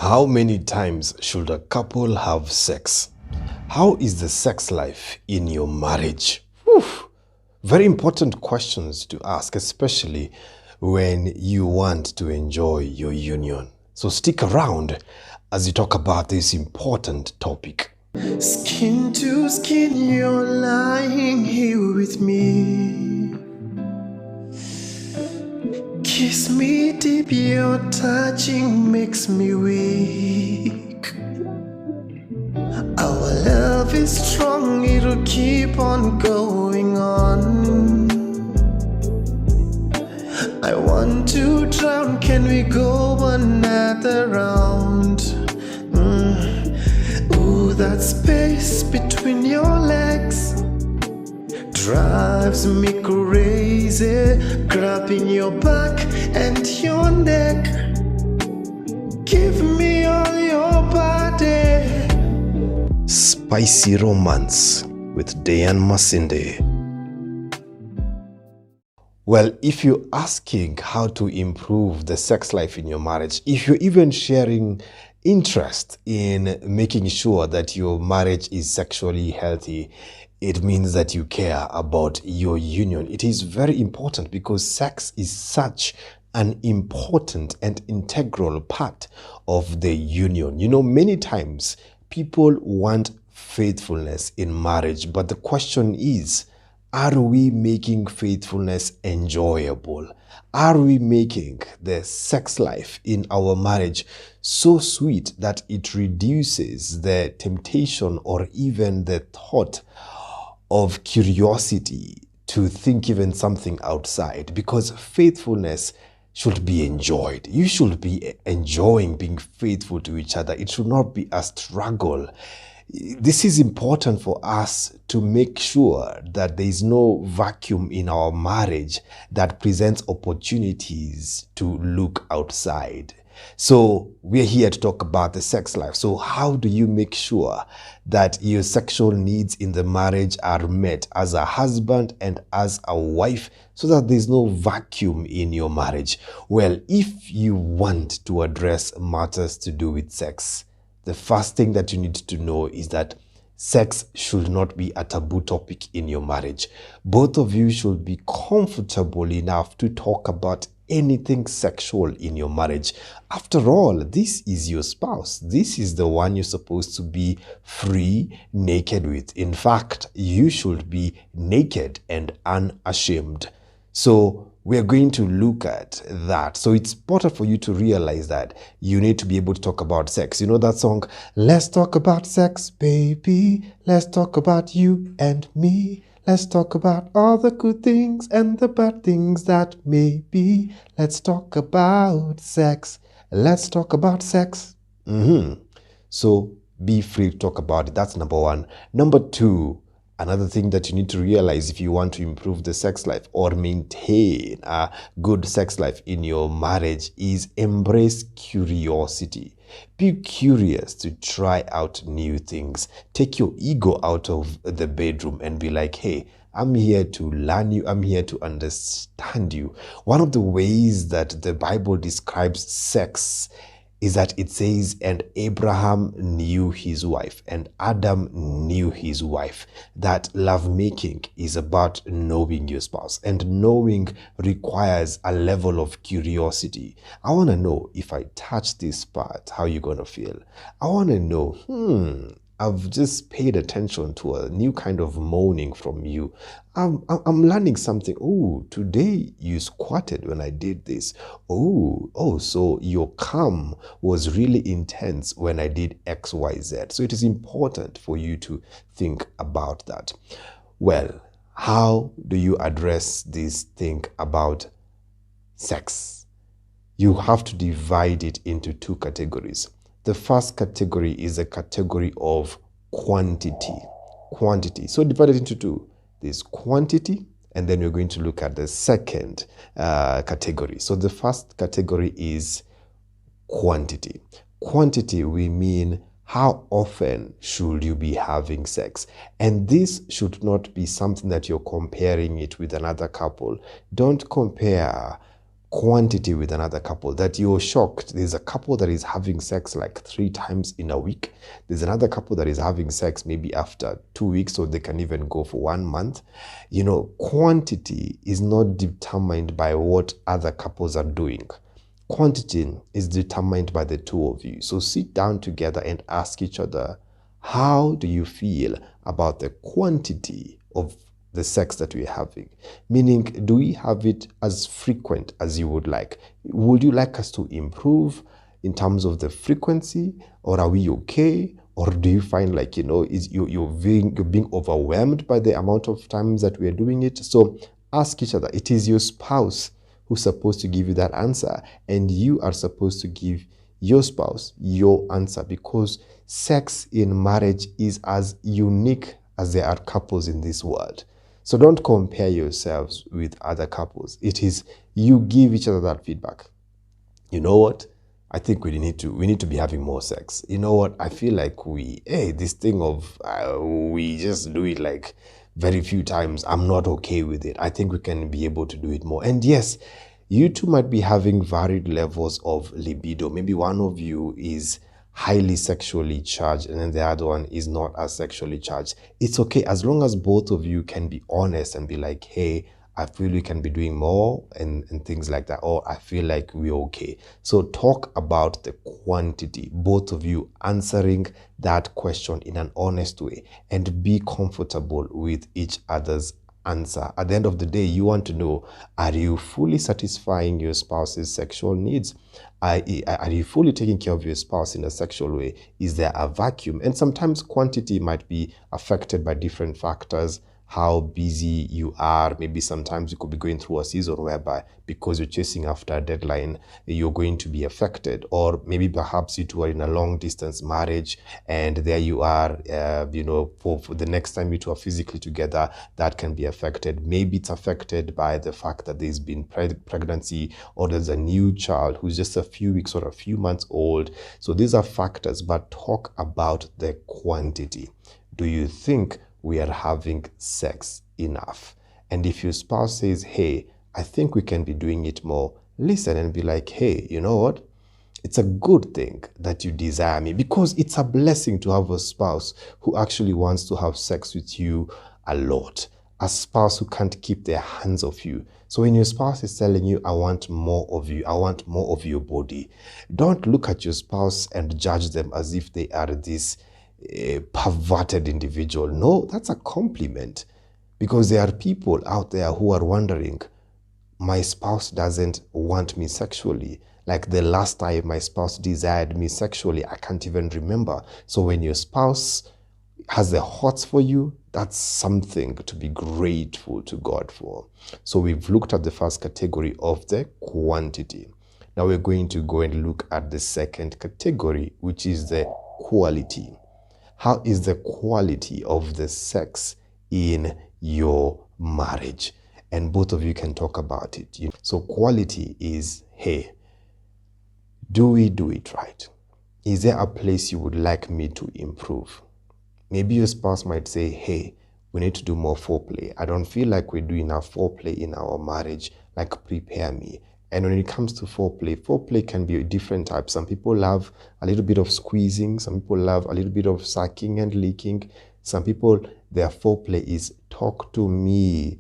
How many times should a couple have sex? How is the sex life in your marriage? Whew. Very important questions to ask, especially when you want to enjoy your union. So stick around as we talk about this important topic. Skin to skin, you're lying here with me. Kiss me deep, your touching makes me weak. Our love is strong, it'll keep on going on. I want to drown, can we go another round? Ooh, that space between your legs drives me crazy, grabbing your back and your neck. Give me all your body. Spicy Romance with Dayan Masinde. Well, if you're asking how to improve the sex life in your marriage, if you're even sharing interest in making sure that your marriage is sexually healthy, it means that you care about your union. It is very important because sex is such an important and integral part of the union. You know, many times people want faithfulness in marriage, but the question is, are we making faithfulness enjoyable? Are we making the sex life in our marriage so sweet that it reduces the temptation or even the thought of curiosity to think even something outside? Because faithfulness should be enjoyed. You should be enjoying being faithful to each other. It should not be a struggle. This is important for us to make sure that there is no vacuum in our marriage that presents opportunities to look outside. So we're here to talk about the sex life. So how do you make sure that your sexual needs in the marriage are met as a husband and as a wife so that there's no vacuum in your marriage? Well, if you want to address matters to do with sex, the first thing that you need to know is that sex should not be a taboo topic in your marriage. Both of you should be comfortable enough to talk about anything sexual in your marriage. After all, this is your spouse. This is the one you're supposed to be free, naked with. In fact, you should be naked and unashamed. So we're going to look at that. So it's important for you to realize that you need to be able to talk about sex. You know that song, let's talk about sex, baby. Let's talk about you and me. Let's talk about all the good things and the bad things that may be. Let's talk about sex. Let's talk about sex. So be free to talk about it. That's number one. Number two, another thing that you need to realize if you want to improve the sex life or maintain a good sex life in your marriage is embrace curiosity. Be curious to try out new things. Take your ego out of the bedroom and be like, hey, I'm here to learn you. I'm here to understand you. One of the ways that the Bible describes sex is that it says, and Abraham knew his wife, and Adam knew his wife. That lovemaking is about knowing your spouse, and knowing requires a level of curiosity. I want to know, if I touch this part, how you gonna feel? I want to know, I've just paid attention to a new kind of moaning from you. I'm learning something. Oh, today you squatted when I did this. Oh, so your cum was really intense when I did X, Y, Z. So it is important for you to think about that. Well, how do you address this thing about sex? You have to divide it into two categories. The first category is a category of quantity. So divide it into two. There's quantity, and then we're going to look at the second category. So the first category is quantity. Quantity, we mean how often should you be having sex? And this should not be something that you're comparing it with another couple. Don't compare quantity with another couple, that you're shocked. There's a couple that is having sex like 3 times in a week. There's another couple that is having sex maybe after 2 weeks, or they can even go for 1 month. Quantity is not determined by what other couples are doing. Quantity is determined by the two of you. So sit down together and ask each other, how do you feel about the quantity of the sex that we're having? Meaning, do we have it as frequent as you would like? Would you like us to improve in terms of the frequency, or are we okay? Or do you find like, you're being overwhelmed by the amount of times that we're doing it? So ask each other. It is your spouse who's supposed to give you that answer, and you are supposed to give your spouse your answer, because sex in marriage is as unique as there are couples in this world. So don't compare yourselves with other couples. It is you give each other that feedback. You know what? I think we need to be having more sex. You know what? I feel like this thing of we just do it like very few times. I'm not okay with it. I think we can be able to do it more. And yes, you two might be having varied levels of libido. Maybe one of you is highly sexually charged and then the other one is not as sexually charged. It's okay as long as both of you can be honest and be like, hey, I feel we can be doing more and things like that, or I feel like we're okay. So talk about the quantity, both of you answering that question in an honest way, and be comfortable with each other's answer. At the end of the day, you want to know, are you fully satisfying your spouse's sexual needs? Are you fully taking care of your spouse in a sexual way? Is there a vacuum? And sometimes quantity might be affected by different factors. How busy you are. Maybe sometimes you could be going through a season whereby because you're chasing after a deadline, you're going to be affected. Or maybe perhaps you two are in a long distance marriage and there you are, for the next time you two are physically together, that can be affected. Maybe it's affected by the fact that there's been pregnancy, or there's a new child who's just a few weeks or a few months old. So these are factors, but talk about the quantity. Do you think we are having sex enough? And if your spouse says, hey, I think we can be doing it more, listen and be like, hey, you know what? It's a good thing that you desire me, because it's a blessing to have a spouse who actually wants to have sex with you a lot. A spouse who can't keep their hands off you. So when your spouse is telling you, I want more of you, I want more of your body, don't look at your spouse and judge them as if they are this a perverted individual. No, that's a compliment, because there are people out there who are wondering, my spouse doesn't want me sexually. Like the last time my spouse desired me sexually, I can't even remember. So when your spouse has the hots for you, that's something to be grateful to God for. So we've looked at the first category of the quantity. Now we're going to go and look at the second category, which is the quality. How is the quality of the sex in your marriage? And both of you can talk about it. So quality is, hey, do we do it right? Is there a place you would like me to improve? Maybe your spouse might say, hey, we need to do more foreplay. I don't feel like we're doing enough foreplay in our marriage. Like, prepare me. And when it comes to foreplay can be different types. Some people love a little bit of squeezing. Some people love a little bit of sucking and licking. Some people, their foreplay is talk to me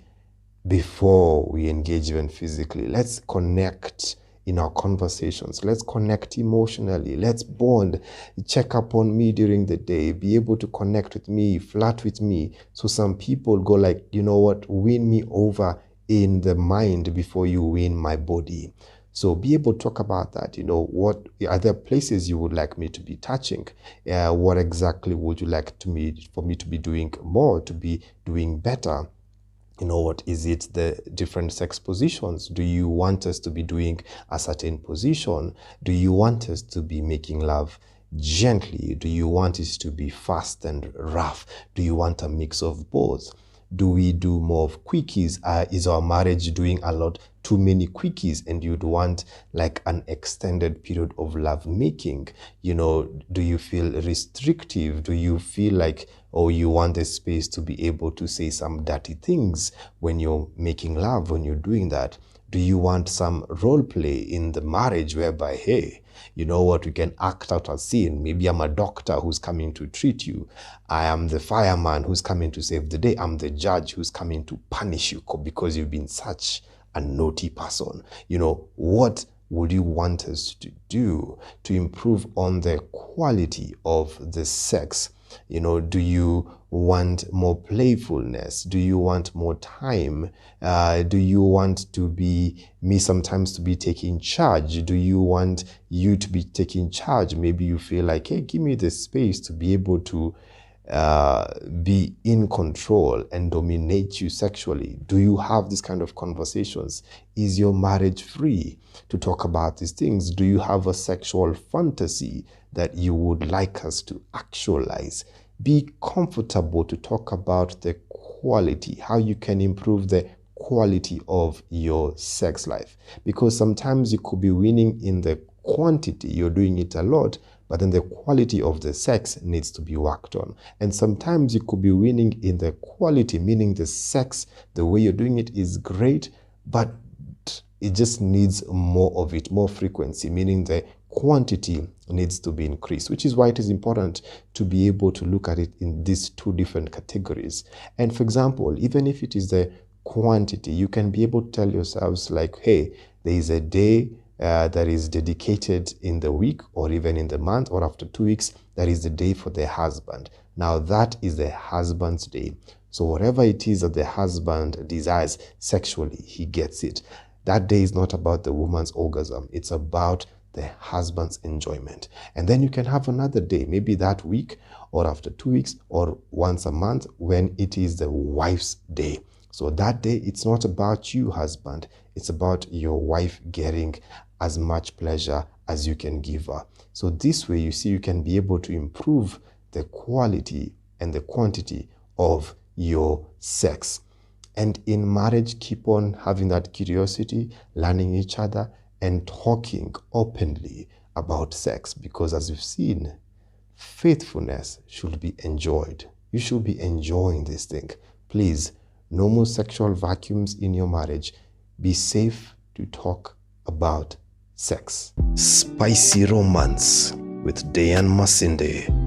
before we engage even physically. Let's connect in our conversations. Let's connect emotionally. Let's bond. Check up on me during the day. Be able to connect with me, flirt with me. So some people go like, you know what, win me over in the mind before you win my body. So be able to talk about that. What are there places you would like me to be touching? What exactly would you like for me to be doing more, to be doing better? What is it, the different sex positions? Do you want us to be doing a certain position? Do you want us to be making love gently? Do you want it to be fast and rough? Do you want a mix of both? Do we do more of quickies? Is our marriage doing a lot too many quickies and you'd want like an extended period of love making? Do you feel restrictive? Do you feel like, you want the space to be able to say some dirty things when you're making love, when you're doing that? Do you want some role play in the marriage whereby, hey, you know what, we can act out a scene. Maybe I'm a doctor who's coming to treat you. I am the fireman who's coming to save the day. I'm the judge who's coming to punish you because you've been such a naughty person. What would you want us to do to improve on the quality of the sex? Do you want more playfulness? Do you want more time? Do you want me sometimes to be taking charge? Do you want you to be taking charge? Maybe you feel like, hey, give me the space to be able to be in control and dominate you sexually. Do you have these kind of conversations? Is your marriage free to talk about these things? Do you have a sexual fantasy that you would like us to actualize? Be comfortable to talk about the quality, how you can improve the quality of your sex life. Because sometimes you could be winning in the quantity, you're doing it a lot, but then the quality of the sex needs to be worked on. And sometimes you could be winning in the quality, meaning the sex, the way you're doing it is great, but it just needs more of it, more frequency, meaning the quantity needs to be increased, which is why it is important to be able to look at it in these two different categories. And for example, even if it is the quantity, you can be able to tell yourselves like, hey, there is a day that is dedicated in the week or even in the month or after 2 weeks, that is the day for the husband. Now that is the husband's day. So whatever it is that the husband desires sexually, he gets it. That day is not about the woman's orgasm. It's about the husband's enjoyment. And then you can have another day, maybe that week or after 2 weeks or once a month when it is the wife's day. So that day, it's not about you, husband. It's about your wife getting as much pleasure as you can give her. So this way, you see, you can be able to improve the quality and the quantity of your sex. And in marriage, keep on having that curiosity, learning each other, and talking openly about sex. Because as you've seen, faithfulness should be enjoyed. You should be enjoying this thing. Please, no more sexual vacuums in your marriage. Be safe to talk about sex. Spicy Romance with Dayan Masinde.